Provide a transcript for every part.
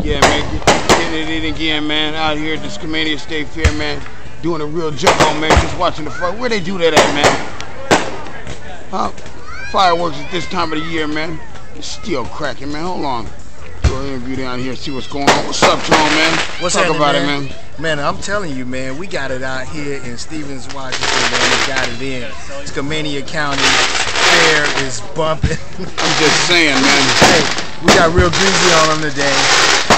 Yeah, man, getting it in again, man. Out here at the Skamania State Fair, man. Doing a real jumbo, man. Just watching the fight. Where they do that at, man? Huh? Fireworks at this time of the year, man. It's still cracking, man. Hold on. Go interview down here, see what's going on. What's up, Tone, man? What's Talk about man? it, man. Man, I'm telling you, man, we got it out here in Stevens, Washington, man. We got it in. Skamania County Fair is bumping. I'm just saying, man. Hey, we got real greasy on them today.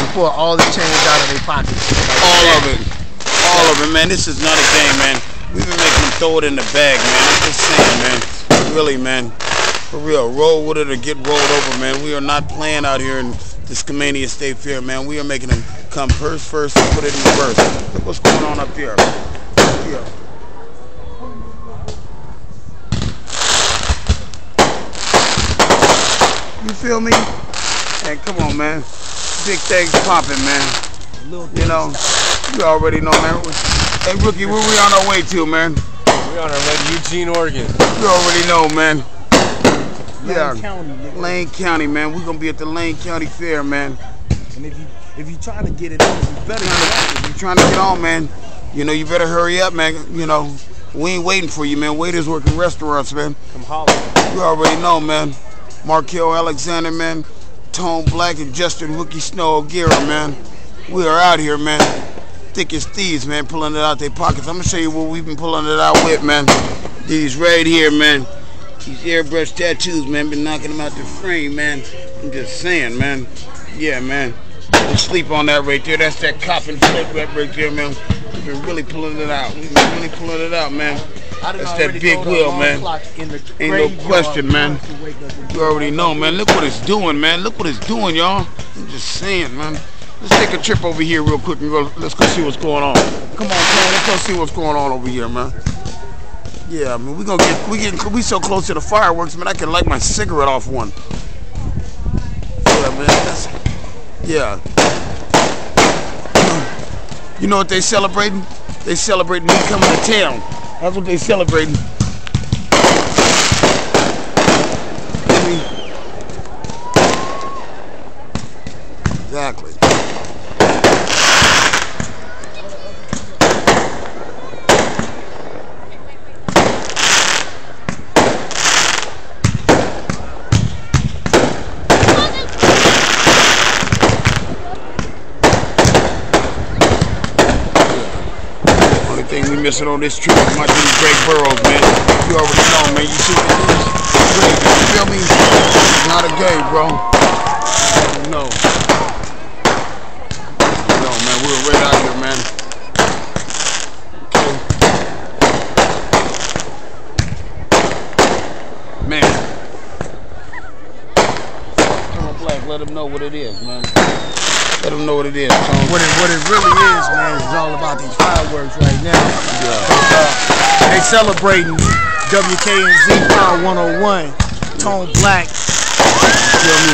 We pull all the change out of their pockets. All of it. All of it, man. This is not a game, man. We've been making them throw it in the bag, man. I'm just saying, man. Really, man. For real. Roll with it or get rolled over, man. We are not playing out here in the Skamania State Fair, man. We are making them come first and put it in reverse. Look what's going on up here. Yeah. You feel me? Hey, come on, man. Big things popping, man. You know, you already know, man. Hey, Rookie, where we on our way to, man? We're on our way to Eugene, Oregon. You already know, man. Lane County. Lane County, man. We're gonna be at the Lane County Fair, man. And if you trying to get it on, you better if you're trying to get on, man, you know, you better hurry up, man. You know, we ain't waiting for you, man. Waiters working restaurants, man. Come holler. You already know, man. Markel Alexander, man. Tone Black and Justin Wookie Snow O'Gara, man. We are out here, man. Thick as thieves, man, pulling it out their pockets. I'm gonna show you what we've been pulling it out with, man. These right here, man. These airbrush tattoos, man, been knocking them out the frame, man. I'm just saying, man. Yeah, man. Don't sleep on that right there. That's that cop and flip right there, man. We've been really pulling it out. We've been really pulling it out, man. That's that big wheel, man. Ain't no question, man. You already know, man. Look what it's doing, man. Look what it's doing, y'all. I'm just saying, man. Let's take a trip over here real quick and go. Let's go see what's going on. Come on, man. Let's go see what's going on over here, man. Yeah, I mean, we so close to the fireworks, man. I can light my cigarette off one. Yeah, man. Yeah. You know what they celebrating? They celebrating me coming to town. That's what they celebrating. Exactly. We missing on this trip with my dude Greg Burrows, man. You already know, man. You see what it is? You feel me? It's not a game, bro. No. No, man. We're right out here, man. Okay. Man. Come on, Black. Let them know what it is, man. Let them know what it is, Tone. What it really is, man, is all about these fireworks right now. Yeah. They celebrating wknz Power 101, Tone Black,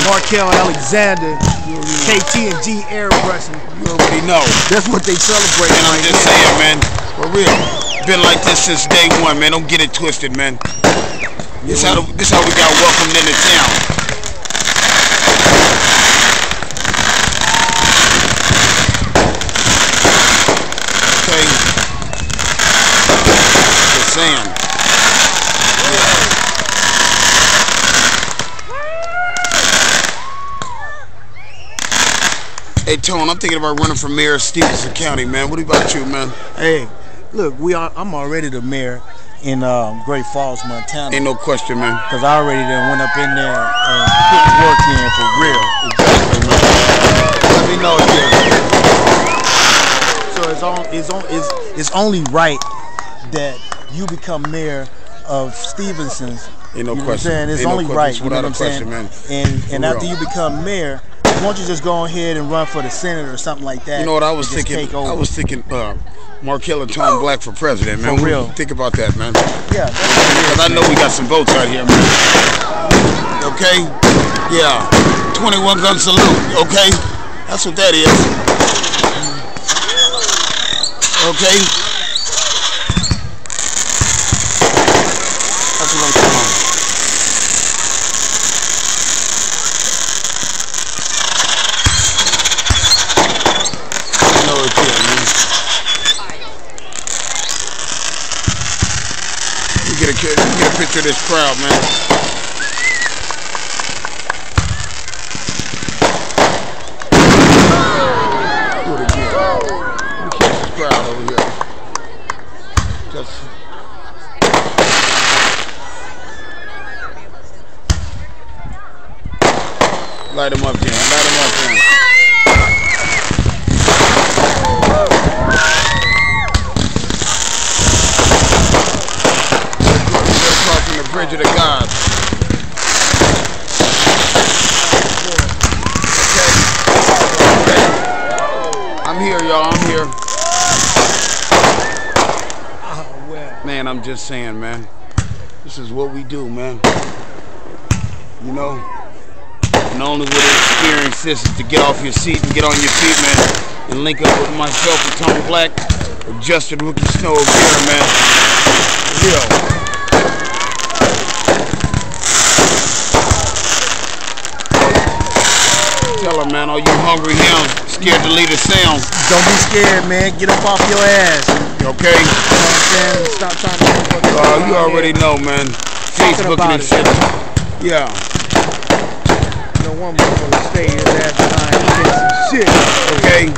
Markel Alexander, KT&G airbrushing. You already know. That's what they celebrating. And I'm just saying, man, for real. Been like this since day one, man. Don't get it twisted, man. This how we got welcomed into town. Just saying. Yeah. Hey Tone, I'm thinking about running for mayor of Stevenson County, man. What about you, man? Hey, look, I'm already the mayor in Great Falls, Montana. Ain't no question, man. Cause I already done went up in there and put the work in for real. Exactly, man. Let me know, yeah. It's only right that you become mayor of Stevenson's. Ain't no question. question. It's only right. You know what I'm saying? Man. And after you become mayor, why don't you just go ahead and run for the Senate or something like that? You know what I was thinking? I was thinking Markel and Tone Black for president, man. For real. Think about that, man. Yeah. Because I know we got some votes out here, man. Okay? Yeah. 21 gun salute, okay? That's what that is. Okay? That's what I'm talking about. picture of this crowd, man. Do it again. Let me catch this crowd over here. Just light him up, Jen. Light him up, Jen. Bridge of the gods. Okay. I'm here, y'all. I'm here. Man, I'm just saying, man. This is what we do, man. You know, and only way to experience this is to get off your seat and get on your feet, man, and link up with myself, with Tone Black, with Justin Rookie Snow here, man. Yo. Tell her, man, all you hungry hounds, scared to leave the sound. Don't be scared, man. Get up off your ass. Okay? You know what I'm saying? Stop trying to look for Oh, you already know, man. Facebook and shit. Yeah. You know, one more gonna stay his ass behind and get some shit. Okay?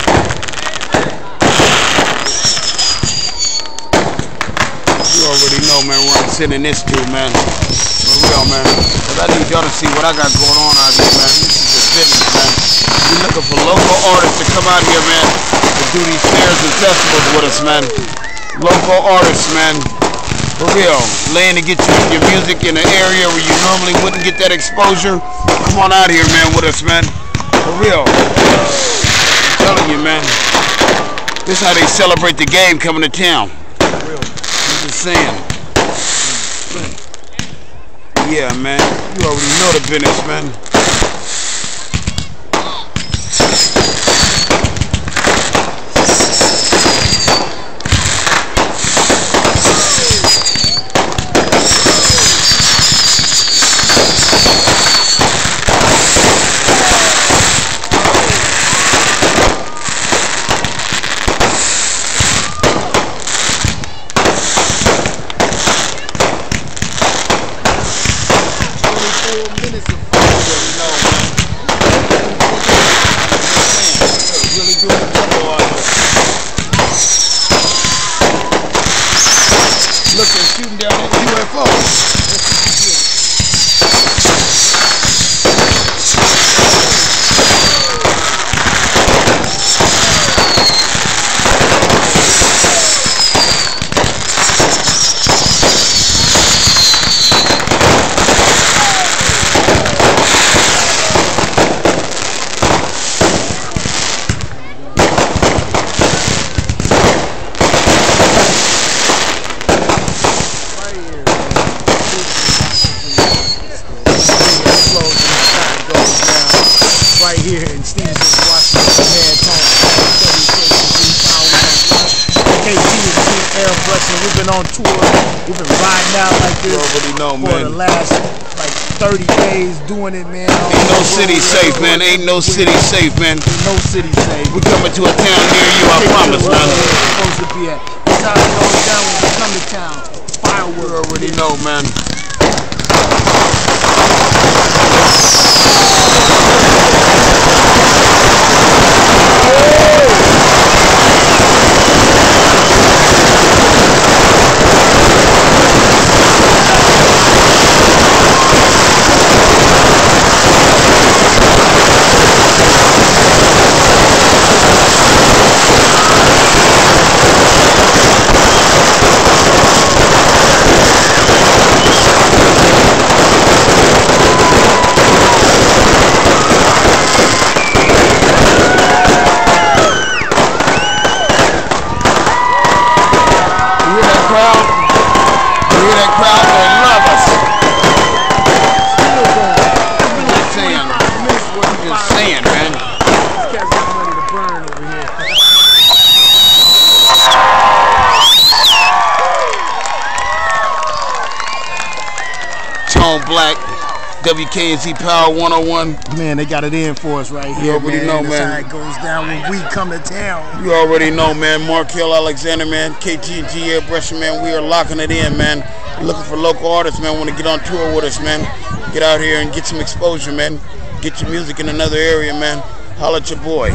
You already know, man, where I'm sending this to, man. For real, man. Because I need y'all to see what I got going on out here, man. This is just business, man. We're looking for local artists to come out here, man, to do these fairs and festivals with us, man. Local artists, man. For real. Laying to get your music in an area where you normally wouldn't get that exposure. Come on out here, man, with us, man. For real. I'm telling you, man. This is how they celebrate the game coming to town. For real. I'm just saying. Yeah, man. You already know the business, man. Looking, shooting down at UFO. Right here in Stevenson, Washington, man, we've been on tour, we've been riding out like this for the last like 30 days doing it, man. Ain't no city safe, man. Ain't no city safe, man. Ain't no city safe. We're coming to a town near you, I promise, man. Supposed to be at. That's how it goes down when we come to town. Fireworks. You already know, man. Tone Black, WKNZ Power 101. Man, they got it in for us right here. You already know, man. That's how it goes down when we come to town. You already know, man. Mark Hill, Alexander, man. KTG Airbrushing, man. We are locking it in, man. Looking for local artists, man. Want to get on tour with us, man. Get out here and get some exposure, man. Get your music in another area, man. Holla at your boy.